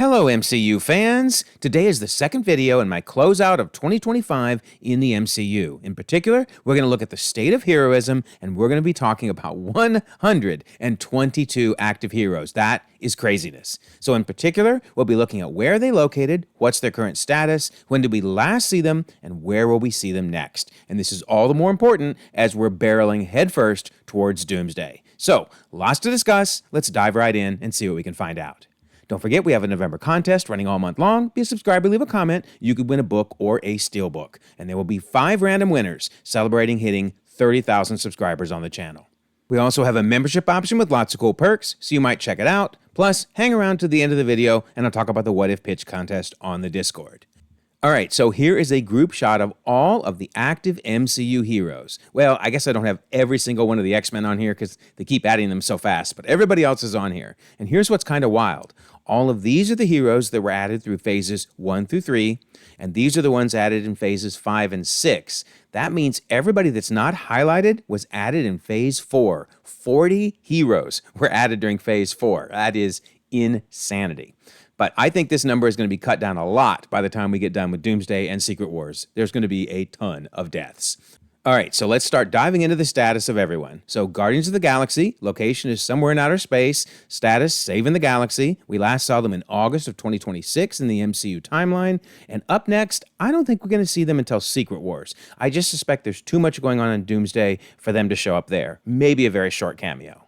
Hello MCU fans! Today is the second video in my closeout of 2025 in the MCU. In particular, we're going to look at the state of heroism, and we're going to be talking about 122 active heroes. That is craziness. So in particular, we'll be looking at where are they located, what's their current status, when did we last see them, and where will we see them next. And this is all the more important as we're barreling headfirst towards Doomsday. So, lots to discuss. Let's dive right in and see what we can find out. Don't forget, we have a November contest running all month long. Be a subscriber, leave a comment. You could win a book or a steelbook. And there will be 5 random winners celebrating hitting 30,000 subscribers on the channel. We also have a membership option with lots of cool perks, so you might check it out. Plus, hang around to the end of the video and I'll talk about the What If Pitch contest on the Discord. Alright, so here is a group shot of all of the active MCU heroes. Well, I guess I don't have every single one of the X-Men on here because they keep adding them so fast, but everybody else is on here. And here's what's kind of wild. All of these are the heroes that were added through phases 1 through 3, and these are the ones added in phases 5 and 6. That means everybody that's not highlighted was added in phase 4. 40 heroes were added during phase 4. That is insanity. But I think this number is going to be cut down a lot by the time we get done with Doomsday and Secret Wars. There's going to be a ton of deaths. All right, so let's start diving into the status of everyone. So Guardians of the Galaxy, location is somewhere in outer space, status saving the galaxy. We last saw them in August of 2026 in the MCU timeline. And up next, I don't think we're going to see them until Secret Wars. I just suspect there's too much going on in Doomsday for them to show up there. Maybe a very short cameo.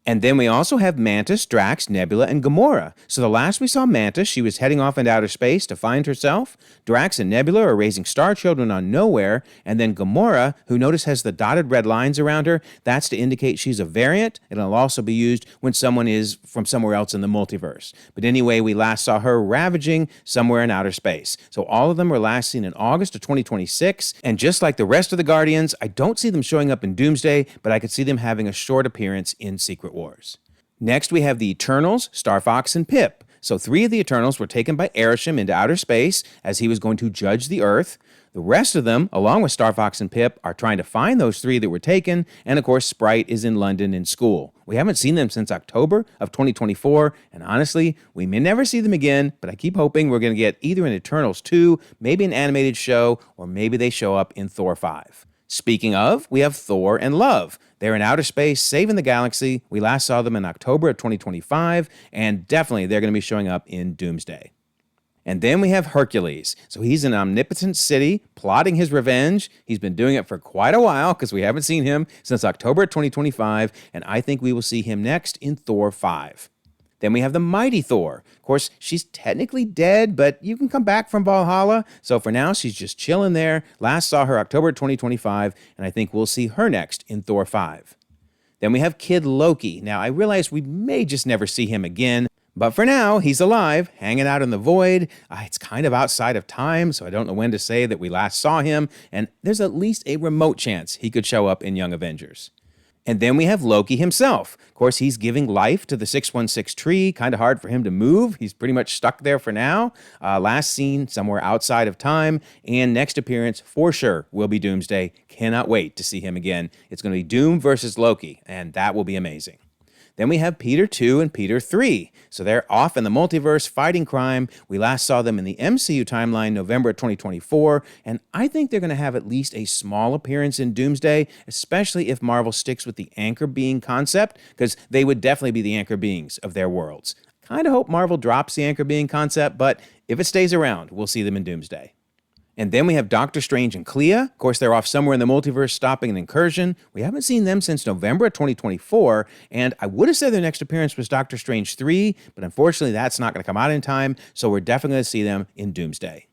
And then we also have Mantis, Drax, Nebula, and Gamora. So the last we saw Mantis, she was heading off into outer space to find herself. Drax and Nebula are raising star children on Nowhere. And then Gamora, who notice has the dotted red lines around her, that's to indicate she's a variant. It'll also be used when someone is from somewhere else in the multiverse. But anyway, we last saw her ravaging somewhere in outer space. So all of them were last seen in August of 2026. And just like the rest of the Guardians, I don't see them showing up in Doomsday, but I could see them having a short appearance in Secret Wars. Next, we have the Eternals, Star Fox, and Pip. So 3 of the Eternals were taken by Heroism into outer space as he was going to judge the Earth. The rest of them, along with Star Fox and Pip, are trying to find those 3 that were taken, and of course Sprite is in London in school. We haven't seen them since October of 2024, and honestly, we may never see them again, but I keep hoping we're going to get either an Eternals 2, maybe an animated show, or maybe they show up in Thor 5. Speaking of, we have Thor and Love. They're in outer space, saving the galaxy. We last saw them in October of 2025, and definitely they're going to be showing up in Doomsday. And then we have Hercules. So he's in an omnipotent city, plotting his revenge. He's been doing it for quite a while because we haven't seen him since October of 2025, and I think we will see him next in Thor 5. Then we have the mighty Thor. Of course, she's technically dead, but you can come back from Valhalla. So for now, she's just chilling there. Last saw her October 2025, and I think we'll see her next in Thor 5. Then we have Kid Loki. Now, I realize we may just never see him again, but for now, he's alive, hanging out in the void. It's kind of outside of time, so I don't know when to say that we last saw him, and there's at least a remote chance he could show up in Young Avengers. And then we have Loki himself. Of course, he's giving life to the 616 tree. Kind of hard for him to move. He's pretty much stuck there for now. Last seen somewhere outside of time. And next appearance, for sure, will be Doomsday. Cannot wait to see him again. It's going to be Doom versus Loki, and that will be amazing. Then we have Peter 2 and Peter 3. So they're off in the multiverse fighting crime. We last saw them in the MCU timeline November 2024, and I think they're going to have at least a small appearance in Doomsday, especially if Marvel sticks with the anchor being concept, because they would definitely be the anchor beings of their worlds. Kind of hope Marvel drops the anchor being concept, but if it stays around, we'll see them in Doomsday. And then we have Doctor Strange and Clea. Of course, they're off somewhere in the multiverse stopping an incursion. We haven't seen them since November of 2024, and I would have said their next appearance was Doctor Strange 3, but unfortunately that's not going to come out in time, so we're definitely going to see them in Doomsday.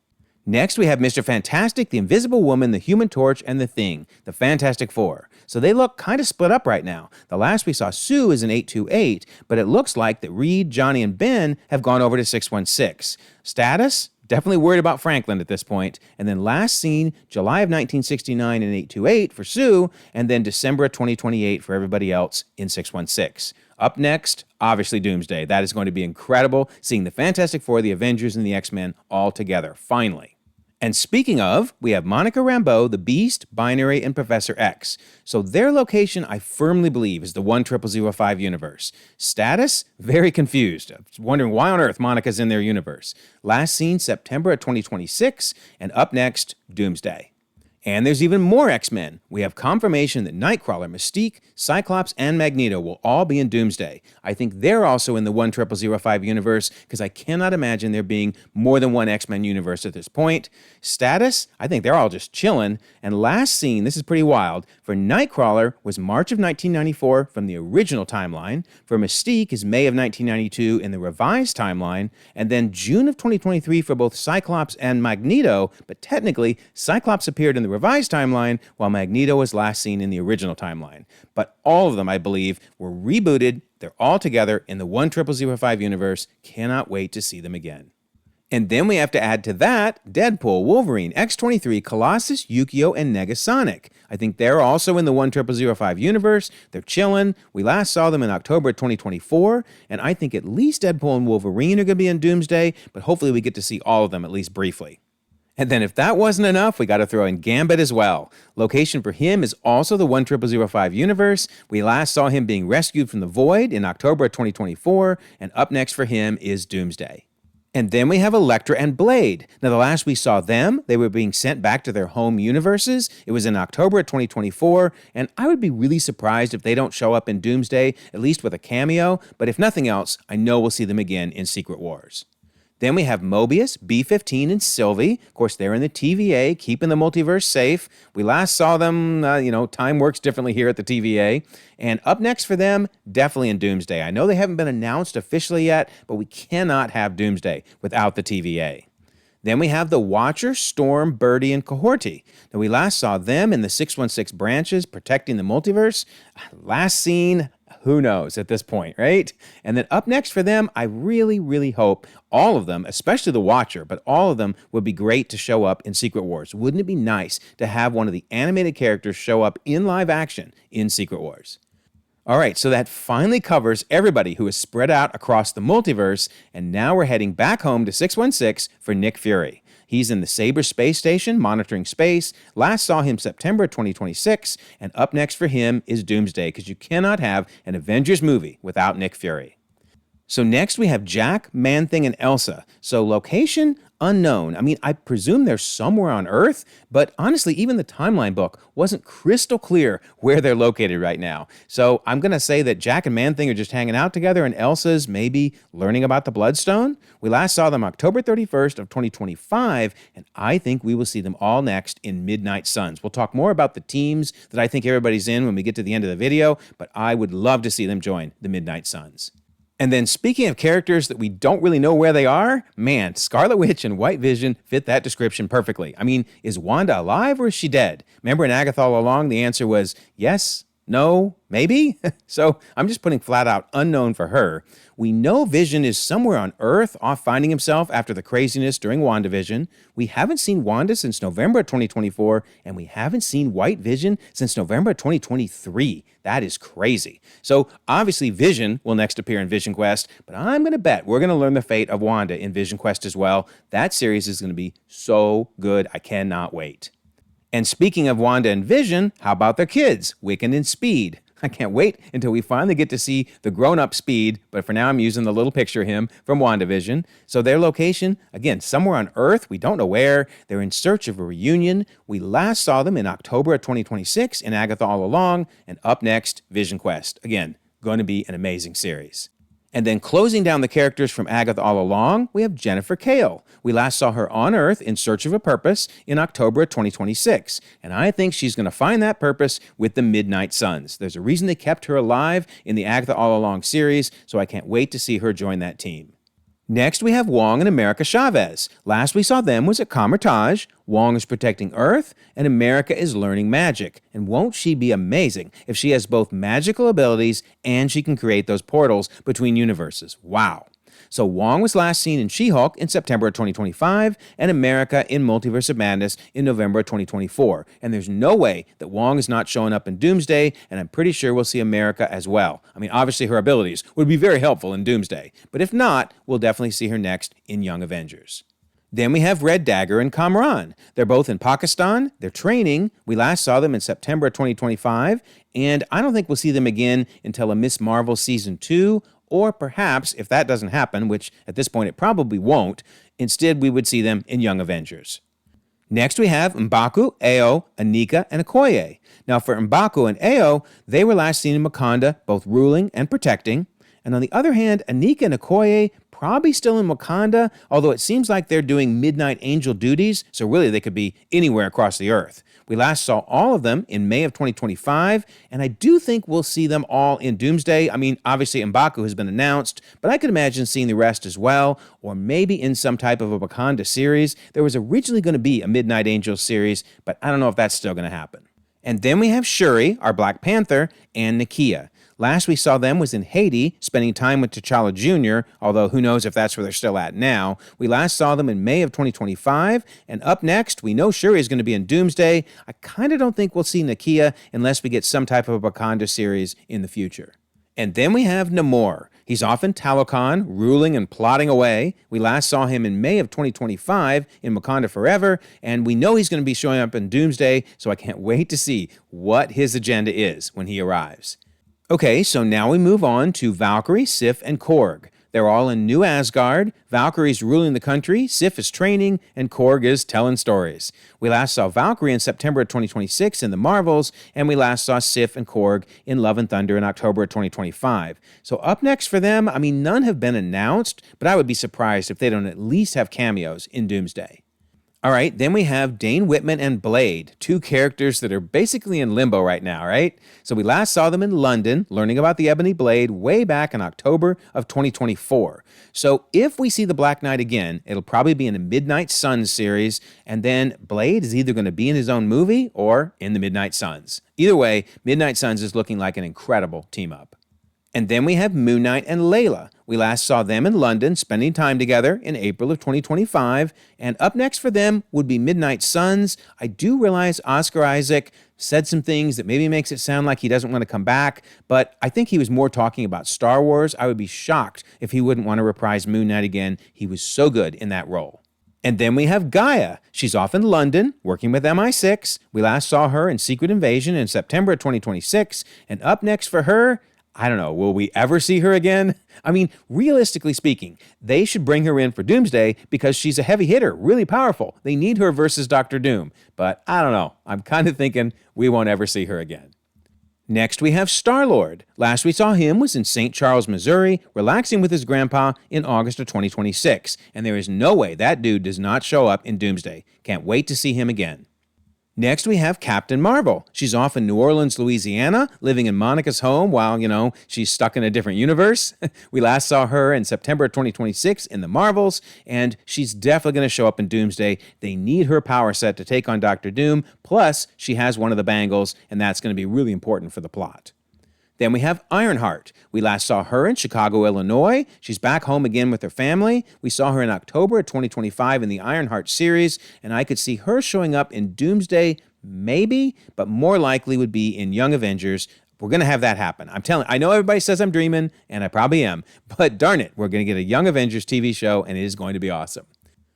Next, we have Mr. Fantastic, the Invisible Woman, the Human Torch, and the Thing, the Fantastic Four. So they look kind of split up right now. The last we saw Sue is in 828, but it looks like that Reed, Johnny, and Ben have gone over to 616. Status? Definitely worried about Franklin at this point. And then last seen, July of 1969 in 828 for Sue, and then December of 2028 for everybody else in 616. Up next, obviously Doomsday. That is going to be incredible, seeing the Fantastic Four, the Avengers, and the X-Men all together, finally. And speaking of, we have Monica Rambeau, the Beast, Binary, and Professor X. So their location, I firmly believe, is the 10005 universe. Status? Very confused. I was wondering why on earth Monica's in their universe. Last seen September of 2026, and up next, Doomsday. And there's even more X-Men. We have confirmation that Nightcrawler, Mystique, Cyclops, and Magneto will all be in Doomsday. I think they're also in the 10005 universe because I cannot imagine there being more than one X-Men universe at this point. Status? I think they're all just chilling. And last seen, this is pretty wild, for Nightcrawler was March of 1994 from the original timeline. For Mystique is May of 1992 in the revised timeline. And then June of 2023 for both Cyclops and Magneto. But technically, Cyclops appeared in the revised timeline, while Magneto was last seen in the original timeline. But all of them, I believe, were rebooted. They're all together in the 10005 universe. Cannot wait to see them again. And then we have to add to that Deadpool, Wolverine, X-23, Colossus, Yukio, and Negasonic. I think they're also in the 10005 universe. They're chilling. We last saw them in October 2024, and I think at least Deadpool and Wolverine are going to be in Doomsday, but hopefully we get to see all of them at least briefly. And then if that wasn't enough, we got to throw in Gambit as well. Location for him is also the 10005 universe. We last saw him being rescued from the Void in October of 2024, and up next for him is Doomsday. And then we have Elektra and Blade. Now, the last we saw them, they were being sent back to their home universes. It was in October of 2024, and I would be really surprised if they don't show up in Doomsday, at least with a cameo, but if nothing else, I know we'll see them again in Secret Wars. Then we have Mobius, B-15, and Sylvie. Of course, they're in the TVA, keeping the multiverse safe. We last saw them, time works differently here at the TVA. And up next for them, definitely in Doomsday. I know they haven't been announced officially yet, but we cannot have Doomsday without the TVA. Then we have the Watcher, Storm, Birdie, and Cohorty. Now, we last saw them in the 616 branches protecting the multiverse. Last seen, who knows at this point, right? And then up next for them, I really, really hope all of them, especially the Watcher, but all of them would be great to show up in Secret Wars. Wouldn't it be nice to have one of the animated characters show up in live action in Secret Wars? All right, so that finally covers everybody who is spread out across the multiverse, and now we're heading back home to 616 for Nick Fury. He's in the Sabre space station, monitoring space. Last saw him September 2026, and up next for him is Doomsday, because you cannot have an Avengers movie without Nick Fury. So next we have Jack, Man-Thing, and Elsa. So location, unknown. I mean, I presume they're somewhere on Earth, but honestly, even the timeline book wasn't crystal clear where they're located right now. So I'm going to say that Jack and Man-Thing are just hanging out together, and Elsa's maybe learning about the Bloodstone. We last saw them October 31st of 2025, and I think we will see them all next in Midnight Suns. We'll talk more about the teams that I think everybody's in when we get to the end of the video, but I would love to see them join the Midnight Suns. And then speaking of characters that we don't really know where they are, man, Scarlet Witch and White Vision fit that description perfectly. I mean, is Wanda alive or is she dead? Remember in Agatha All Along, the answer was yes, no, maybe? So I'm just putting flat out unknown for her. We know Vision is somewhere on Earth, off finding himself after the craziness during WandaVision. We haven't seen Wanda since November 2024, and we haven't seen White Vision since November 2023. That is crazy. So obviously Vision will next appear in Vision Quest, but I'm going to bet we're going to learn the fate of Wanda in Vision Quest as well. That series is going to be so good. I cannot wait. And speaking of Wanda and Vision, how about their kids, Wiccan and Speed? I can't wait until we finally get to see the grown-up Speed, but for now I'm using the little picture of him from WandaVision. So their location, again, somewhere on Earth, we don't know where. They're in search of a reunion. We last saw them in October of 2026 in Agatha All Along, and up next, Vision Quest. Again, going to be an amazing series. And then closing down the characters from Agatha All Along, we have Jennifer Kale. We last saw her on Earth in search of a purpose in October of 2026. And I think she's going to find that purpose with the Midnight Suns. There's a reason they kept her alive in the Agatha All Along series, so I can't wait to see her join that team. Next, we have Wong and America Chavez. Last we saw them was at Comertage. Wong is protecting Earth, and America is learning magic. And won't she be amazing if she has both magical abilities and she can create those portals between universes? Wow. So Wong was last seen in She-Hulk in September of 2025, and America in Multiverse of Madness in November of 2024. And there's no way that Wong is not showing up in Doomsday, and I'm pretty sure we'll see America as well. I mean, obviously her abilities would be very helpful in Doomsday, but if not, we'll definitely see her next in Young Avengers. Then we have Red Dagger and Kamran. They're both in Pakistan. They're training. We last saw them in September of 2025, and I don't think we'll see them again until a Miss Marvel Season 2, or perhaps, if that doesn't happen, which at this point it probably won't, instead we would see them in Young Avengers. Next we have M'Baku, Ao, Anika, and Okoye. Now for M'Baku and Ao, they were last seen in Wakanda, both ruling and protecting. And on the other hand, Anika and Okoye probably still in Wakanda, although it seems like they're doing Midnight Angel duties, so really they could be anywhere across the earth. We last saw all of them in May of 2025, and I do think we'll see them all in Doomsday. I mean, obviously M'Baku has been announced, but I could imagine seeing the rest as well, or maybe in some type of a Wakanda series. There was originally going to be a Midnight Angel series, but I don't know if that's still going to happen. And then we have Shuri, our Black Panther, and Nakia. Last we saw them was in Haiti, spending time with T'Challa Jr., although who knows if that's where they're still at now. We last saw them in May of 2025, and up next, we know Shuri is going to be in Doomsday. I kind of don't think we'll see Nakia unless we get some type of Wakanda series in the future. And then we have Namor. He's off in Talokan, ruling and plotting away. We last saw him in May of 2025 in Wakanda Forever, and we know he's going to be showing up in Doomsday, so I can't wait to see what his agenda is when he arrives. Okay, so now we move on to Valkyrie, Sif, and Korg. They're all in New Asgard. Valkyrie's ruling the country, Sif is training, and Korg is telling stories. We last saw Valkyrie in September of 2026 in the Marvels, and we last saw Sif and Korg in Love and Thunder in October of 2025. So up next for them, I mean, none have been announced, but I would be surprised if they don't at least have cameos in Doomsday. All right, then we have Dane Whitman and Blade, two characters that are basically in limbo right now, right? So we last saw them in London, learning about the Ebony Blade way back in October of 2024. So if we see the Black Knight again, it'll probably be in a Midnight Suns series, and then Blade is either going to be in his own movie or in the Midnight Suns. Either way, Midnight Suns is looking like an incredible team-up. And then we have Moon Knight and Layla. We last saw them in London, spending time together in April of 2025. And up next for them would be Midnight Suns. I do realize Oscar Isaac said some things that maybe makes it sound like he doesn't want to come back, but I think he was more talking about Star Wars. I would be shocked if he wouldn't want to reprise Moon Knight again. He was so good in that role. And then we have Gaia. She's off in London, working with MI6. We last saw her in Secret Invasion in September of 2026. And up next for her, I don't know, will we ever see her again? I mean, realistically speaking, they should bring her in for Doomsday because she's a heavy hitter, really powerful. They need her versus Dr. Doom. But I don't know. I'm kind of thinking we won't ever see her again. Next, we have Star-Lord. Last we saw him was in St. Charles, Missouri, relaxing with his grandpa in August of 2026. And there is no way that dude does not show up in Doomsday. Can't wait to see him again. Next, we have Captain Marvel. She's off in New Orleans, Louisiana, living in Monica's home while, she's stuck in a different universe. We last saw her in September 2026 in the Marvels, and she's definitely going to show up in Doomsday. They need her power set to take on Dr. Doom, plus she has one of the bangles, and that's going to be really important for the plot. Then we have Ironheart. We last saw her in Chicago, Illinois. She's back home again with her family. We saw her in October of 2025 in the Ironheart series, and I could see her showing up in Doomsday, maybe, but more likely would be in Young Avengers. We're going to have that happen. I know everybody says I'm dreaming, and I probably am, but darn it, we're going to get a Young Avengers TV show, and it is going to be awesome.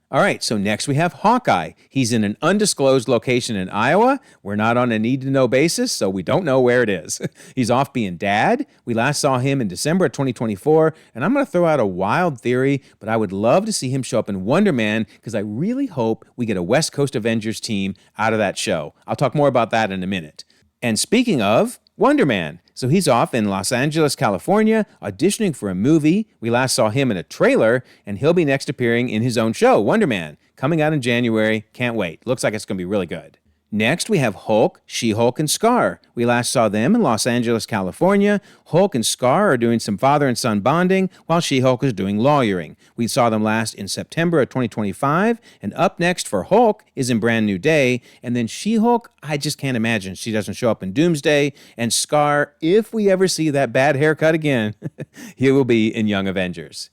All right, so next we have Hawkeye. He's in an undisclosed location in Iowa. We're not on a need-to-know basis, so we don't know where it is. He's off being dad. We last saw him in December of 2024, and I'm going to throw out a wild theory, but I would love to see him show up in Wonder Man because I really hope we get a West Coast Avengers team out of that show. I'll talk more about that in a minute. And speaking of Wonder Man, so he's off in Los Angeles, California, auditioning for a movie. We last saw him in a trailer, and he'll be next appearing in his own show, Wonder Man, coming out in January. Can't wait. Looks like it's going to be really good. Next, we have Hulk, She-Hulk, and Scar. We last saw them in Los Angeles, California. Hulk and Scar are doing some father and son bonding, while She-Hulk is doing lawyering. We saw them last in September of 2025, and up next for Hulk is in Brand New Day, and then She-Hulk, I just can't imagine she doesn't show up in Doomsday, and Scar, if we ever see that bad haircut again, he will be in Young Avengers.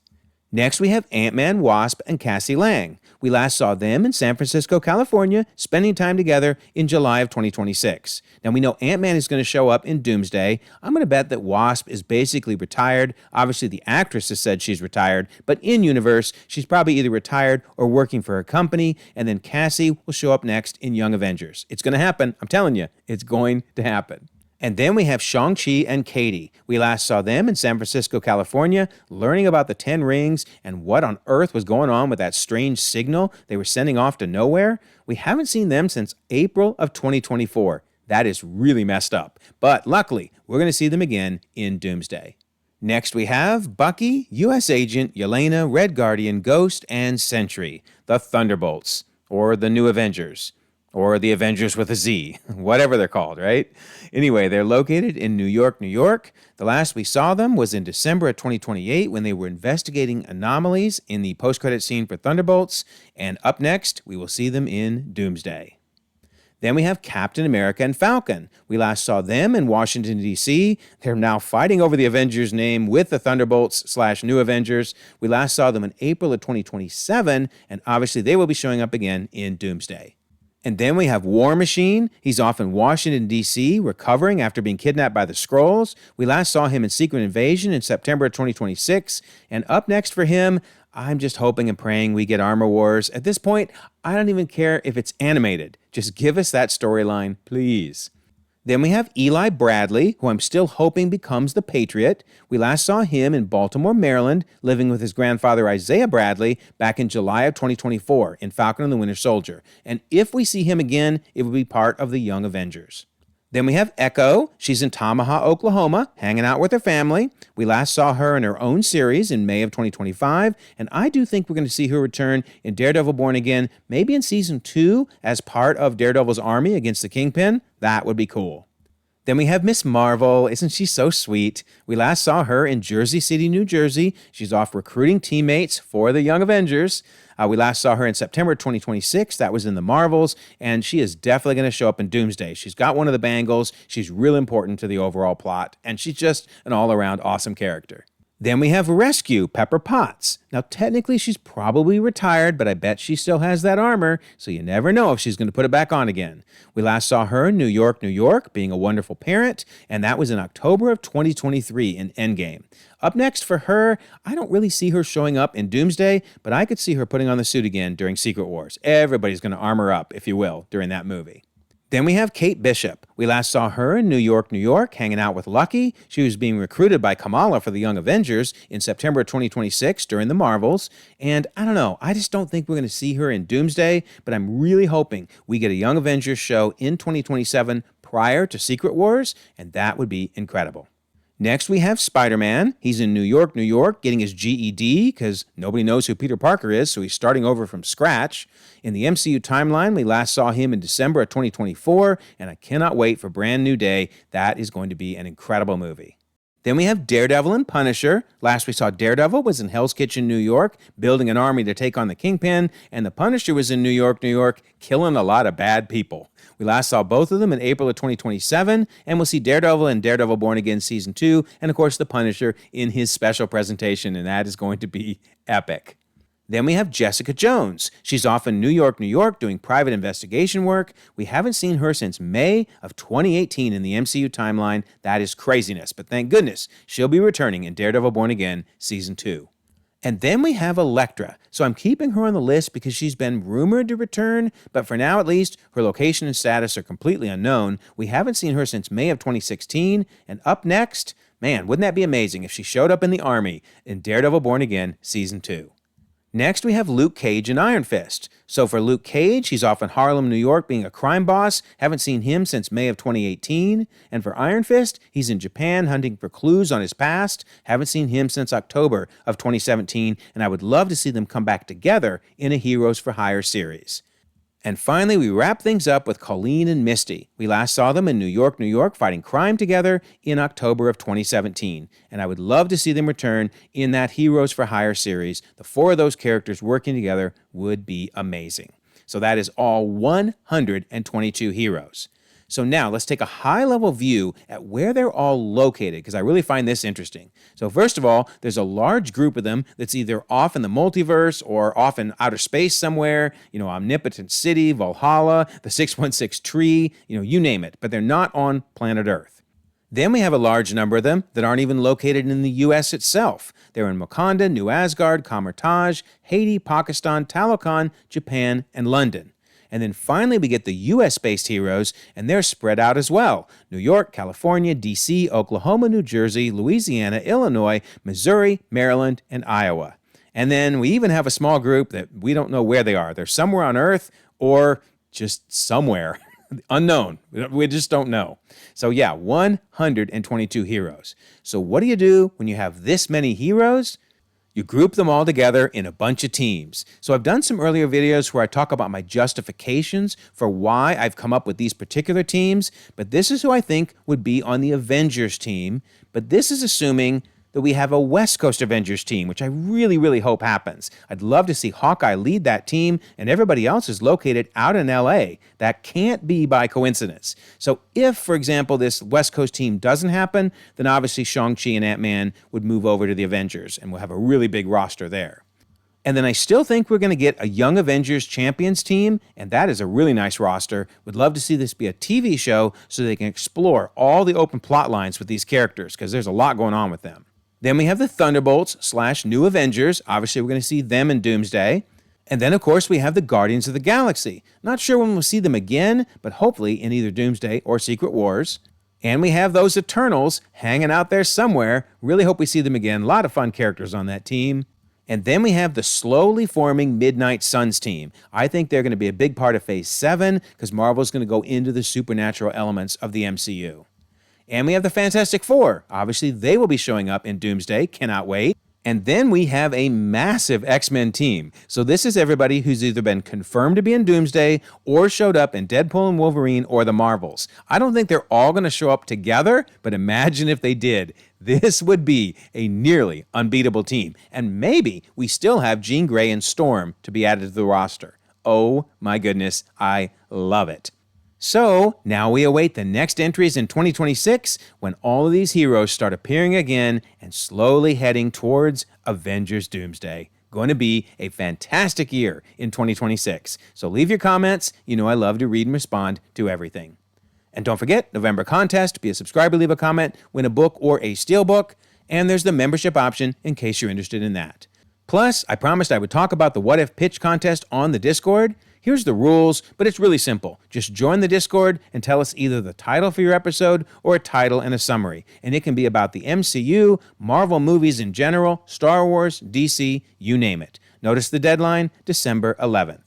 Next, we have Ant-Man, Wasp, and Cassie Lang. We last saw them in San Francisco, California, spending time together in July of 2026. Now, we know Ant-Man is going to show up in Doomsday. I'm going to bet that Wasp is basically retired. Obviously, the actress has said she's retired, but in universe, she's probably either retired or working for her company, and then Cassie will show up next in Young Avengers. It's going to happen. I'm telling you, it's going to happen. And then we have Shang-Chi and Katie. We last saw them in San Francisco, California, learning about the 10 rings and what on earth was going on with that strange signal they were sending off to nowhere. We haven't seen them since April of 2024. That is really messed up. But luckily, we're going to see them again in Doomsday. Next, we have Bucky, U.S. Agent, Yelena, Red Guardian, Ghost, and Sentry, the Thunderbolts, or the New Avengers. Or the Avengers with a Z, whatever they're called, right? Anyway, they're located in New York, New York. The last we saw them was in December of 2028 when they were investigating anomalies in the post-credit scene for Thunderbolts. And up next, we will see them in Doomsday. Then we have Captain America and Falcon. We last saw them in Washington, D.C. They're now fighting over the Avengers name with the Thunderbolts/New Avengers. We last saw them in April of 2027, and obviously they will be showing up again in Doomsday. And then we have War Machine. He's off in Washington, D.C., recovering after being kidnapped by the Skrulls. We last saw him in Secret Invasion in September of 2026. And up next for him, I'm just hoping and praying we get Armor Wars. At this point, I don't even care if it's animated. Just give us that storyline, please. Then we have Eli Bradley, who I'm still hoping becomes the Patriot. We last saw him in Baltimore, Maryland, living with his grandfather Isaiah Bradley back in July of 2024 in Falcon and the Winter Soldier. And if we see him again, it will be part of the Young Avengers. Then we have Echo. She's in Tamaha, Oklahoma, hanging out with her family. We last saw her in her own series in May of 2025, and I do think we're going to see her return in Daredevil Born Again, maybe in Season 2 as part of Daredevil's army against the Kingpin. That would be cool. Then we have Miss Marvel. Isn't she so sweet? We last saw her in Jersey City, New Jersey. She's off recruiting teammates for the Young Avengers. We last saw her in September 2026. That was in the Marvels, and she is definitely going to show up in Doomsday. She's got one of the bangles. She's real important to the overall plot, and she's just an all-around awesome character. Then we have Rescue, Pepper Potts. Now, technically, she's probably retired, but I bet she still has that armor, so you never know if she's going to put it back on again. We last saw her in New York, New York, being a wonderful parent, and that was in October of 2023 in Endgame. Up next for her, I don't really see her showing up in Doomsday, but I could see her putting on the suit again during Secret Wars. Everybody's going to armor up, if you will, during that movie. Then we have Kate Bishop. We last saw her in New York, New York, hanging out with Lucky. She was being recruited by Kamala for the Young Avengers in September of 2026 during the Marvels. And I don't know, I just don't think we're going to see her in Doomsday, but I'm really hoping we get a Young Avengers show in 2027 prior to Secret Wars, and that would be incredible. Next, we have Spider-Man. He's in New York, New York, getting his GED because nobody knows who Peter Parker is, so he's starting over from scratch. In the MCU timeline, we last saw him in December of 2024, and I cannot wait for Brand New Day. That is going to be an incredible movie. Then we have Daredevil and Punisher. Last we saw Daredevil was in Hell's Kitchen, New York, building an army to take on the Kingpin, and the Punisher was in New York, New York, killing a lot of bad people. We last saw both of them in April of 2027, and we'll see Daredevil in Daredevil Born Again Season 2, and of course the Punisher in his special presentation, and that is going to be epic. Then we have Jessica Jones. She's off in New York, New York, doing private investigation work. We haven't seen her since May of 2018 in the MCU timeline. That is craziness, but thank goodness she'll be returning in Daredevil Born Again Season 2. And then we have Elektra. So I'm keeping her on the list because she's been rumored to return, but for now at least, her location and status are completely unknown. We haven't seen her since May of 2016. And up next, man, wouldn't that be amazing if she showed up in the army in Daredevil Born Again Season 2. Next, we have Luke Cage and Iron Fist. So for Luke Cage, he's off in Harlem, New York, being a crime boss. Haven't seen him since May of 2018. And for Iron Fist, he's in Japan hunting for clues on his past. Haven't seen him since October of 2017. And I would love to see them come back together in a Heroes for Hire series. And finally, we wrap things up with Colleen and Misty. We last saw them in New York, New York, fighting crime together in October of 2017. And I would love to see them return in that Heroes for Hire series. The four of those characters working together would be amazing. So that is all 122 heroes. So now let's take a high-level view at where they're all located, because I really find this interesting. So first of all, there's a large group of them that's either off in the multiverse or off in outer space somewhere, Omnipotent City, Valhalla, the 616 tree, you name it, but they're not on planet Earth. Then we have a large number of them that aren't even located in the U.S. itself. They're in Wakanda, New Asgard, Kamar-Taj, Haiti, Pakistan, Talokan, Japan, and London. And then finally we get the U.S.-based heroes, and they're spread out as well. New York, California, D.C., Oklahoma, New Jersey, Louisiana, Illinois, Missouri, Maryland, and Iowa. And then we even have a small group that we don't know where they are. They're somewhere on Earth or just somewhere. Unknown. We just don't know. So yeah, 122 heroes. So what do you do when you have this many heroes? You group them all together in a bunch of teams. So I've done some earlier videos where I talk about my justifications for why I've come up with these particular teams, but this is who I think would be on the Avengers team. But this is assuming that we have a West Coast Avengers team, which I really, really hope happens. I'd love to see Hawkeye lead that team, and everybody else is located out in LA. That can't be by coincidence. So if, for example, this West Coast team doesn't happen, then obviously Shang-Chi and Ant-Man would move over to the Avengers, and we'll have a really big roster there. And then I still think we're going to get a Young Avengers Champions team, and that is a really nice roster. Would love to see this be a TV show so they can explore all the open plot lines with these characters, because there's a lot going on with them. Then we have the Thunderbolts/New Avengers. Obviously, we're going to see them in Doomsday. And then, of course, we have the Guardians of the Galaxy. Not sure when we'll see them again, but hopefully in either Doomsday or Secret Wars. And we have those Eternals hanging out there somewhere. Really hope we see them again. A lot of fun characters on that team. And then we have the slowly forming Midnight Suns team. I think they're going to be a big part of Phase 7 because Marvel's going to go into the supernatural elements of the MCU. And we have the Fantastic Four. Obviously, they will be showing up in Doomsday. Cannot wait. And then we have a massive X-Men team. So this is everybody who's either been confirmed to be in Doomsday or showed up in Deadpool and Wolverine or the Marvels. I don't think they're all going to show up together, but imagine if they did. This would be a nearly unbeatable team. And maybe we still have Jean Grey and Storm to be added to the roster. Oh my goodness, I love it. So now we await the next entries in 2026 when all of these heroes start appearing again and slowly heading towards Avengers Doomsday. Going to be a fantastic year in 2026. So leave your comments. You know I love to read and respond to everything. And don't forget, November contest, be a subscriber, leave a comment, win a book or a steelbook. And there's the membership option in case you're interested in that. Plus, I promised I would talk about the What If Pitch contest on the Discord. Here's the rules, but it's really simple. Just join the Discord and tell us either the title for your episode or a title and a summary. And it can be about the MCU, Marvel movies in general, Star Wars, DC, you name it. Notice the deadline, December 11th.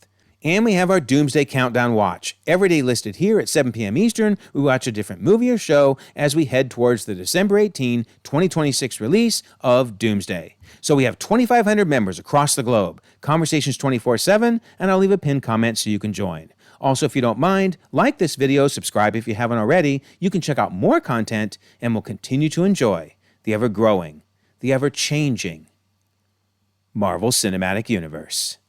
And we have our Doomsday Countdown Watch. Every day listed here at 7 p.m. Eastern, we watch a different movie or show as we head towards the December 18, 2026 release of Doomsday. So we have 2,500 members across the globe, conversations 24/7, and I'll leave a pinned comment so you can join. Also, if you don't mind, like this video, subscribe if you haven't already. You can check out more content, and we'll continue to enjoy the ever-growing, the ever-changing Marvel Cinematic Universe.